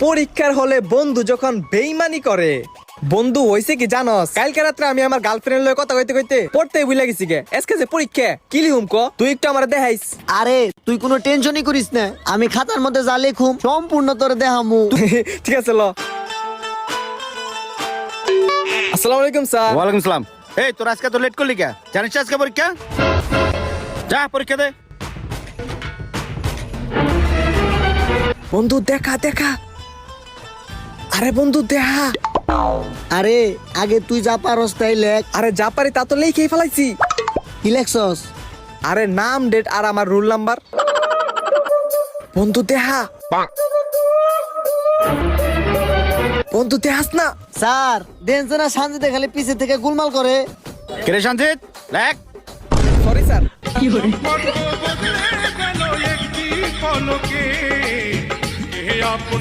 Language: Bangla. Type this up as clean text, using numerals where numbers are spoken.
পরীক্ষার হলে বন্ধু যখন বেইমানি করে। বন্ধু হইছে কি জানস, কালকে রাত্রে আমি আমার গার্লফ্রেন্ড লয়ে কথা কইতে কইতে পড়তেই ভুলে গেছি গে। আজকে যে পরীক্ষা কি লিখুম ক, তুই একটু আমার দেখাইস। আরে তুই কোনো টেনশনই করিস না, আমি খাতার মধ্যে যা লিখুম সম্পূর্ণ তোরে দেখামু। ঠিক আছে ল। আসসালামু আলাইকুম স্যার। ওয়ালাইকুম সালাম। এই তোর আজকে তো লেট করলি কে? জানিস আজকে পরীক্ষা? যা পরীক্ষা দে। বন্ধু দেখা দেখা, আরে বন্ধু দেখা। আরে আগে তুই যা পারস তাই লেখ। আরে যা পারি তা তো লিখেই ফেলাইছি। কি লেখছস? আরে নাম, ডেট আর আমার রোল নাম্বার। বন্ধু দেখা, বন্ধু দেখাস না। স্যার দেখছে না শান্তিতে খালি পিছে থেকে গুলমাল করে। কিরে শান্তিত লেখ। Sorry sir. বদলে গেল একটি পলকে, এ আপন